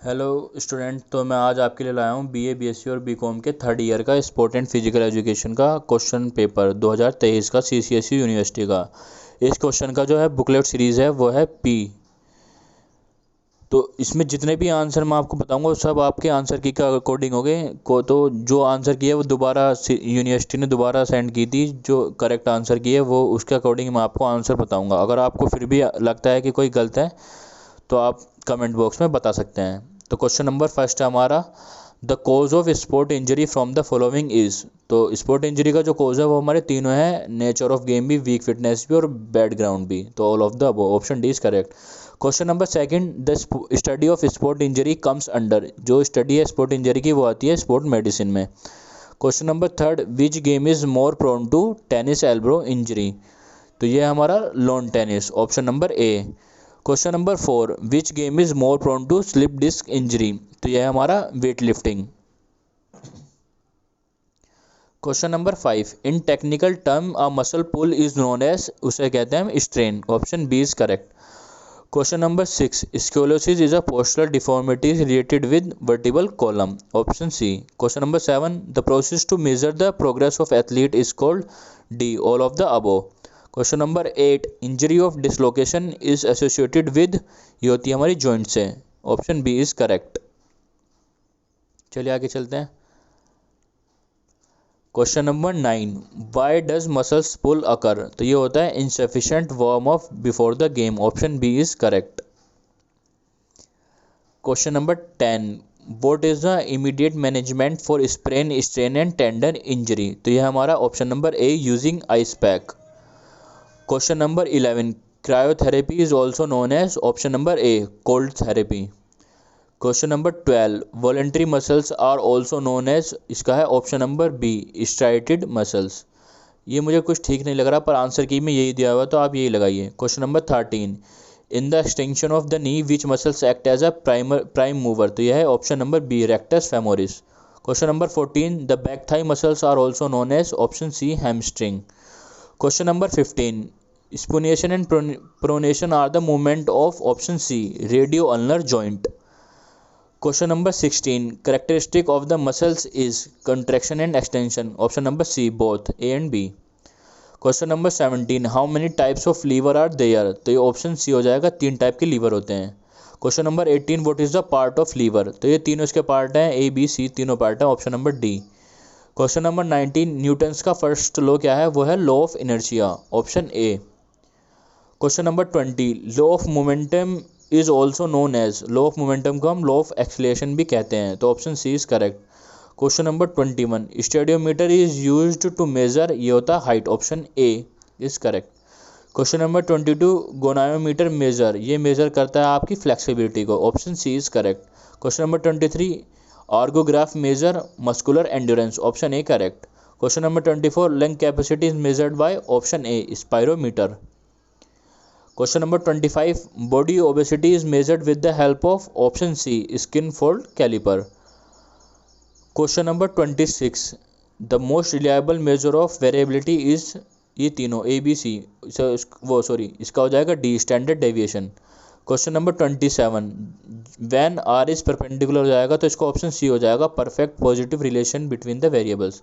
Hello student. तो मैं आज आपके लिए लाया हूँ बीए बीएससी और बीकॉम के थर्ड ईयर का स्पोर्ट एंड फिजिकल एजुकेशन का क्वेश्चन पेपर 2023 का सीसीएसई यूनिवर्सिटी का। इस क्वेश्चन का जो है बुकलेट सीरीज़ है वो है पी। तो इसमें जितने भी आंसर मैं आपको बताऊंगा वो सब आपके आंसर की का अकॉर्डिंग हो गए को। तो जो आंसर की है वो दोबारा यूनिवर्सिटी ने दोबारा सेंड की थी, जो करेक्ट आंसर की है वो उसके अकॉर्डिंग मैं आपको आंसर बताऊंगा। अगर आपको फिर भी लगता है कि कोई गलत है तो आप कमेंट बॉक्स में बता सकते हैं। तो क्वेश्चन नंबर फर्स्ट है हमारा, the cause of sport injury from the following is. तो स्पोर्ट इंजरी का जो कोज है वो हमारे तीनों है, नेचर ऑफ गेम भी, वीक फिटनेस भी और बैड ग्राउंड भी। तो all of the above, option D is correct. Question number second, the study of sport injury comes under. जो स्टडी है स्पोर्ट इंजरी की वो आती है स्पोर्ट मेडिसिन में। Question number third, which game is more prone to tennis elbow injury. तो ये हमारा lawn tennis, option number A. Question number four, which game is more prone to slip disc injury. तो यह है हमारा weight lifting. Question number five, in technical term a muscle pull is known as, उसे कहते हैं strain, option B is correct. Question number six, sclerosis is a postural deformity related with vertebral column, option C. Question number seven, the process to measure the progress of athlete is called D, all of the above. Question number eight, injury of dislocation is associated with, ये होती है हमारी joint से, option B is correct. चलिए आगे चलते हैं। Question number nine, why does muscles pull occur. तो ये होता है insufficient warm up before the game, option B is correct. Question number ten, what is the immediate management for sprain strain and tendon injury. तो यह हमारा option number A, using ice pack. Question number 11, cryotherapy is also known as, option number A, cold therapy. Question number 12, voluntary muscles are also known as, इसका है option number B, striated muscles. ये मुझे कुछ ठीक नहीं लग रहा पर आंसर की में यही दिया हुआ तो आप यही लगाइए। Question number 13, in the extension of the knee which muscles act as a prime mover. तो यह है option number B, rectus femoris. Question number 14, the back thigh muscles are also known as, option C, hamstring. Question number 15, supination and pronation are the movement of, option C, radio ulnar joint. Question number 16, characteristic of the muscles is contraction and extension, option number C, both A and B. Question number 17, how many types of lever are there. तो ये option C हो जाएगा, 3 type के lever होते हैं। Question number 18, what is the part of lever. तो ये तीनों इसके पार्ट हैं, ए बी सी तीनों पार्ट हैं, option number D. Question number 19, Newton's का फर्स्ट लॉ क्या है, वो है law of inertia, option A. Question number 20, law of momentum is also known as, law of momentum को हम लॉ ऑफ एक्सलेशन भी कहते हैं, तो option C is correct. Question number 21, stadiometer is used to measure, ये होता है height, option A is correct. Question number 22, goniometer major, ये मेजर करता है आपकी फ्लेक्सिबिलिटी को, option C is correct. Question number 23, ergograph measure muscular endurance, option A correct. Question number 24, lung capacity is measured by, option A, spirometer. Question number 25, body obesity is measured with the help of, option C, skin fold calliper. Question number 26, the most reliable measure of variability is, ये तीनों A B C, इसका हो जाएगा D, standard deviation. Question number 27, when r is perpendicular हो जाएगा तो इसका option C हो जाएगा, perfect positive relation between the variables.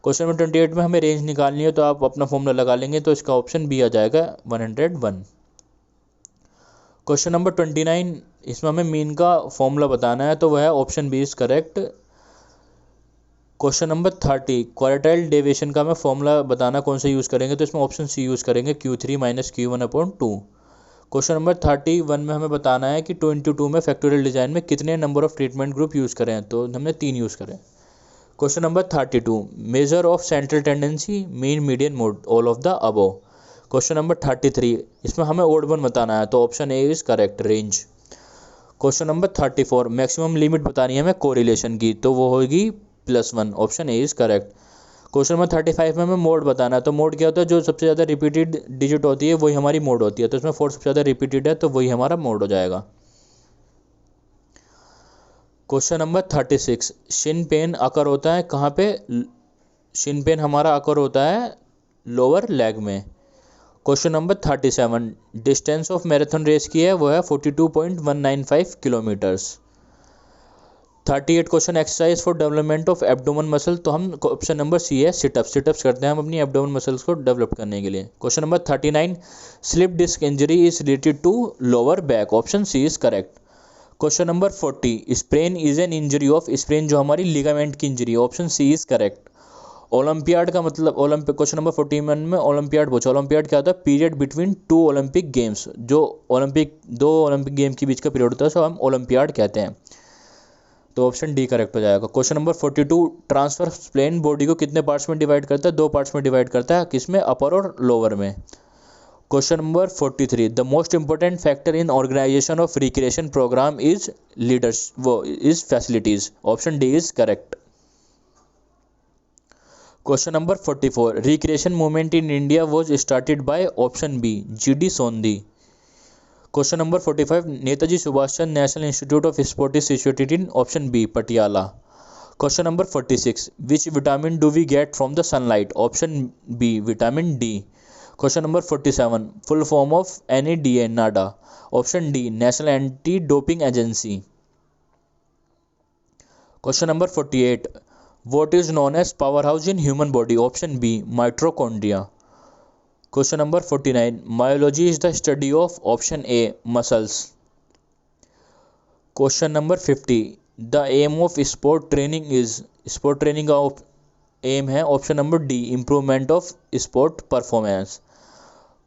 Question number 28 में हमें रेंज निकालनी है तो आप अपना फॉर्मूला लगा लेंगे, तो इसका ऑप्शन बी आ जाएगा 101। क्वेश्चन नंबर 29, इसमें हमें मीन का फॉर्मूला बताना है तो वह है option B is correct. Question number 30, quartile deviation का हमें फॉर्मूला बताना कौन सा यूज़ करेंगे, तो इसमें ऑप्शन सी यूज़ करेंगे, Q3 - Q1/2। क्वेश्चन नंबर 31 में हमें बताना है कि 22 में फैक्टोरियल डिजाइन में कितने number of treatment group use करें, तो हमने 3 यूज़ करें। Question number 32, measure of central tendency, mean, median, mode, all of the above. Question number 33, इसमें हमें ओड वन बताना है तो option A is correct, range. Question number 34, maximum limit बतानी है हमें कोरिलेशन की, तो वो होगी +1, option A is correct. Question number 35 में हमें मोड बताना है, तो मोड क्या होता है, जो सबसे ज़्यादा रिपीटेड डिजिट होती है वही हमारी मोड होती है, तो इसमें 4 सबसे ज़्यादा रिपीटेड है तो वही हमारा मोड हो जाएगा। क्वेश्चन नंबर 36, शिन पेन अकर होता है कहाँ पे, शिन पेन हमारा अकर होता है लोअर लेग में। Question number 37, distance of marathon race की है वो है 42.195 kilometres. 38 question exercise for development of abdomen muscle, तो हम ऑप्शन नंबर सी है सिटअप्स, सिटअप्स करते हैं हम अपनी एब्डोमेन मसल्स को डेवलप करने के लिए। Question number 39 slip disc injury is related to lower back, option C is correct. Question number 40 sprain is an injury of, sprain जो हमारी लिगामेंट की injury, option C is correct. Olympiad का मतलब Olympic, question number 41 में olympiad पूछा, olympiad क्या होता है, period between two Olympic games, जो ओलंपिक दो ओलंपिक गेम के बीच का पीरियड होता है सो हम ओलंपियाड कहते हैं, तो ऑप्शन डी करेक्ट हो जाएगा। Question number 42 transfer plane body को कितने पार्ट्स में डिवाइड करता है, दो पार्ट्स में डिवाइड करता है, किसमें, अपर और लोअर में। Question number 43 the most important factor in organisation of recreation programme is leaders, वो is facilities, option D is correct. Question number 44 recreation movement in India was started by, option B G D Sondhi. Question number 45 Netaji Subhash Chandra national institute of sport is situated in, option B Patiala. Question number 46 which vitamin do we get from the sunlight, option B vitamin D. Question number 47 full form of NADA NADA, option D national anti doping agency. Question number 48 what is known as power house in human body, option B mitochondria. Question number 49 myology is the study of, option A muscles. Question number 50 the aim of sport training is, sport training का aim है, option number D improvement of sport performance.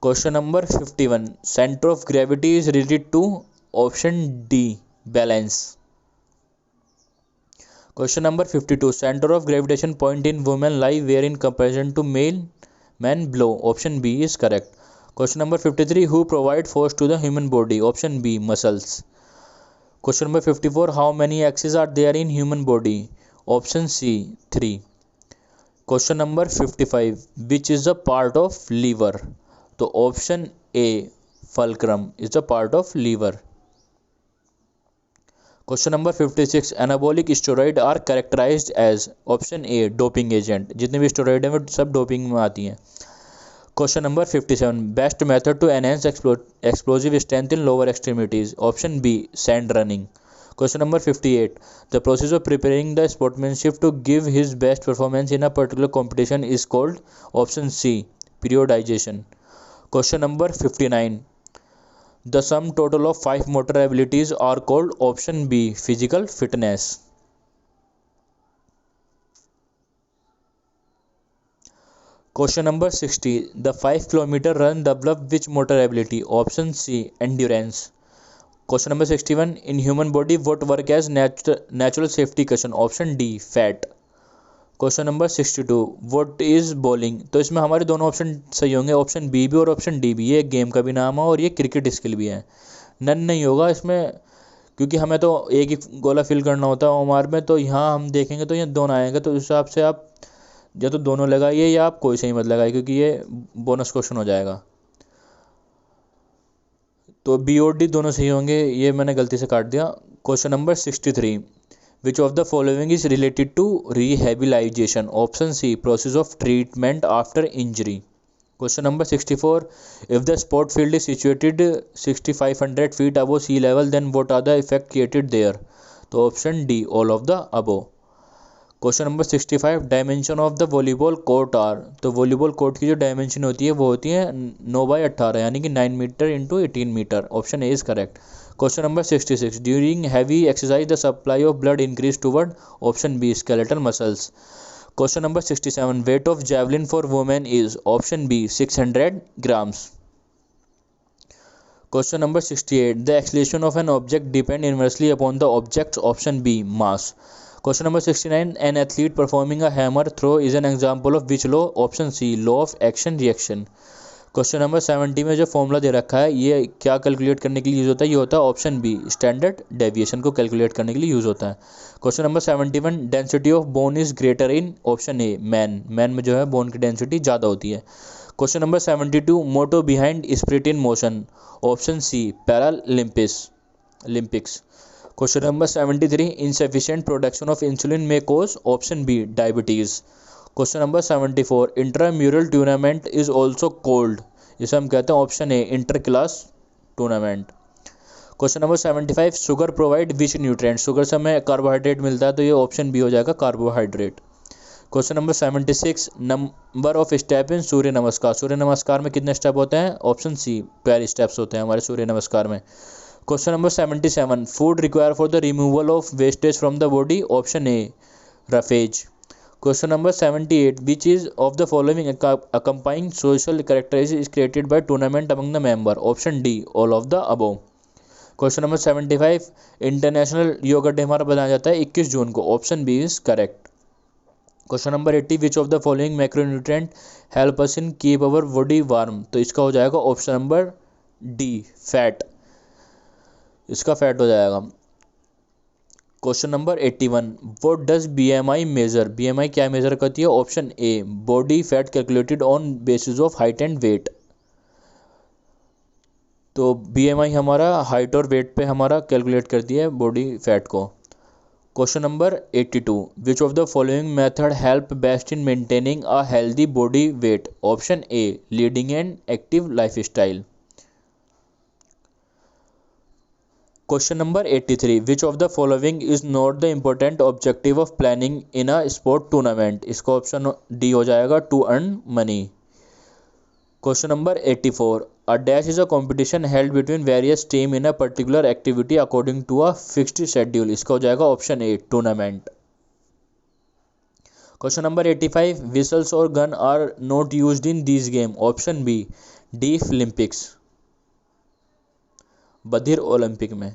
Question number 51 centre of gravity is related to, option D balance. Question number 52 centre of gravitation point in women lie where in comparison to male man below, option B is correct. Question number 53 who provide force to the human body, option B muscles. Question number 54 how many axis are there in human body, option C 3। Question number 55 which is the part of lever, तो option A fulcrum is the part of lever. Question number 56 anabolic steroid are characterized as, option A doping agent, जितने भी steroid हैं वो सब doping में आती हैं। Question number 57 best method to enhance explosive strength in lower extremities, option B sand running. Question number 58 the process of preparing the sportsmanship to give his best performance in a particular competition is called, option C periodisation. Question number 59 the sum total of 5 motor abilities are called, option B physical fitness। Question number 60 the 5 kilometer run develop which motor ability, option C endurance। Question number 61 in human body what work as natural safety cushion, option D fat। Question number 62 what is bowling, तो इसमें हमारे दोनों option सही होंगे, option B भी और option D भी। ये गेम का भी नाम है और ये क्रिकेट स्किल भी है, नन नहीं होगा इसमें क्योंकि हमें तो एक ही गोला फिल करना होता है ओमार में, तो यहाँ हम देखेंगे तो ये दोनों आएंगे, तो उस हिसाब से आप या तो दोनों लगाइए या आप कोई सही मत लगाइए क्योंकि ये बोनस क्वेश्चन हो जाएगा। तो बी और डी दोनों सही होंगे, ये मैंने गलती से काट दिया। Question number 63 Which of the following is related to rehabilitation, option C process of treatment after injury। Question number 64 if the sport field is situated 6500 feet above sea level then what are the effect created there, तो option D all of the above। Question number 65 dimension of the volleyball court are, तो volleyball court की जो dimension होती है वो होती है 9/18 यानी कि 9 metre into 18 metre, option A is correct. Question number 66 during heavy exercise the supply of blood increase toward, option B skeletal muscles. Question number 67 weight of javelin for women is, option B 600 grams. Question number 68 the acceleration of an object depend inversely upon the object, option B mass. Question number 69 an athlete performing a hammer throw is an example of which law, option C law of action reaction. Question number 70 में जो formula दे रखा है ये क्या calculate करने के लिए use होता है, ये होता है ऑप्शन बी स्टैंडर्ड डेविएशन को कैलकुलेट करने के लिए यूज़ होता है। Question number 71 density of bone is greater in, option A man, man में जो है बोन की डेंसिटी ज़्यादा होती है। Question number 72 motto behind spirit in motion, option C Paralympics. Question number 73 insufficient production of insulin में causes, option B diabetes. Question number 74 intramural tournament is also called, इसे हम कहते हैं option A inter class tournament. Question number 75, sugar provide which nutrient, sugar से हमें carbohydrate मिलता है, तो ये ऑप्शन बी हो जाएगा carbohydrate. Question number 76, number of step in Surya Namaskar, Surya Namaskar में कितने स्टेप होते हैं, ऑप्शन सी 12 स्टेप्स होते हैं हमारे सूर्य नमस्कार में। Question number 77, food require for the removal of wastage from the body, option A roughage. Question number 78, which is of the following accompanying social characteristic is created by tournament among the member, option D all of the above. Question number 75, international yoga day हमारा बनाया जाता है 21 जून को, option B is correct. Question number 80, which of the following macronutrient help us in keep our body warm, तो इसका हो जाएगा ऑप्शन नंबर डी फैट, इसका फैट हो जाएगा। Question number 81, what does BMI measure, BMI क्या मेजर करती है, option A body fat calculated on basis of height and weight, तो बीएमआई हमारा हाइट और वेट पे हमारा कैलकुलेट करती है बॉडी फैट को। Question number 82, which of the following method help best in maintaining a healthy body weight, option A leading and active lifestyle. Question number 83, which of the following is not the important objective of planning in a sport tournament, इसका option D हो जाएगा to earn money. Question number 84, a dash is a competition held between various team in a particular activity according to a fixed schedule, इसका हो जाएगा option A tournament. Question number 85, whistles और gun are not used in this game, option B deaf Olympics, बधिर Olympic में।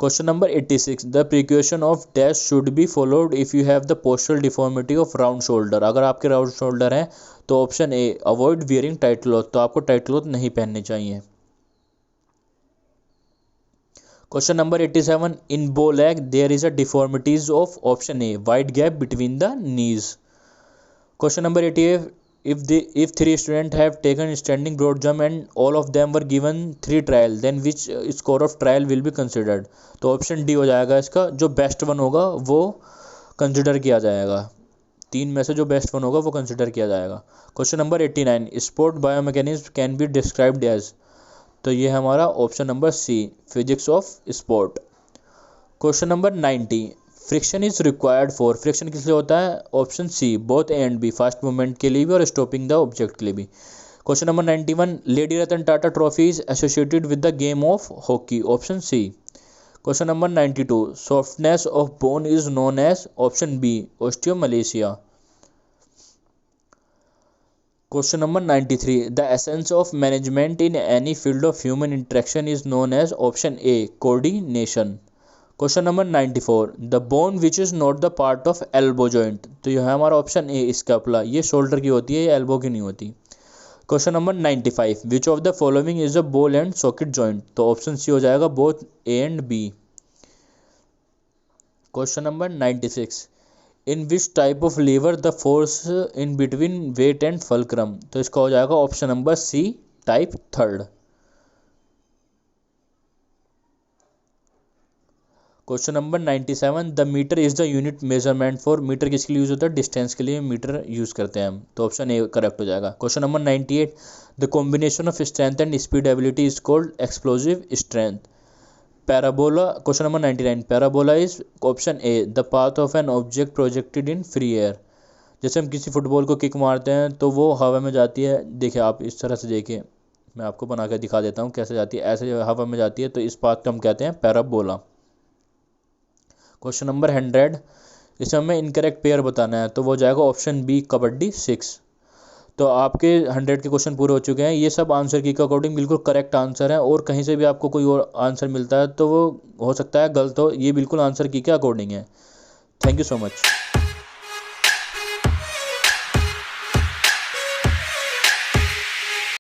Question number 86, the precaution of dash should be followed if you have the postural deformity of round shoulder, अगर आपके round shoulder हैं तो option A avoid wearing tight cloth, तो आपको tight cloth नहीं पहनने चाहिए। Question number 87, in bow leg there is a deformities of, option A wide gap between the knees. Question number 88, if 3 students have taken standing broad jump and all of them were given 3 trial, then which score of trial will be considered, तो option D हो जाएगा इसका, जो best one होगा वो consider किया जाएगा, 3 में से जो बेस्ट वन होगा वो कंसिडर किया जाएगा। Question number 89, sport biomechanism can be described as, तो ये हमारा option number C physics of sport. Question number 90, friction is required for, friction किस लिए होता है, option C both A and B, fast movement के लिए भी और स्टॉपिंग द ऑब्जेक्ट के लिए भी। Question number 91, lady Ratan Tata trophy is associated with the game of hockey, option C. Question number 92, softness of bone is known as, option B osteomalacia. Question number 93, the essence of management in any field of human interaction is known as, option A coordination. Question number 94, the bone which is not the part of elbow joint, तो यह है हमारा option ए scapula, ये shoulder की होती है, ये elbow की नहीं होती। Question number 95, which of the following is a ball and socket joint, तो ऑप्शन सी हो जाएगा both A and B. Question number 96, in which type of lever the force in between weight and fulcrum, तो इसका हो जाएगा option number C type 3। Question number 97, the metre is the unit measurement for, metre किसके लिए use होता है, distance के लिए मीटर यूज करते हैं हम, तो ऑप्शन ए करेक्ट हो जाएगा। Question number 98, the combination of strength and speed ability is called explosive strength. Parabola, question number 99, parabola is, option A the path of an object projected in free air, जैसे हम किसी football को kick मारते हैं तो वो हवा में जाती है, देखिए आप इस तरह से देखिए, मैं आपको बना कर दिखा देता हूँ कैसे जाती है, ऐसे हवा में जाती है, तो इस पाथ को हम कहते हैं पैराबोला। क्वेश्चन नंबर 100, इसमें हमें इनकरेक्ट पेयर बताना है, तो वो जाएगा ऑप्शन बी कबड्डी 6। तो आपके 100 के क्वेश्चन पूरे हो चुके हैं, ये सब आंसर की के अकॉर्डिंग बिल्कुल करेक्ट आंसर है, और कहीं से भी आपको कोई और आंसर मिलता है तो वो हो सकता है गलत हो, ये बिल्कुल आंसर की के अकॉर्डिंग है। Thank you so much.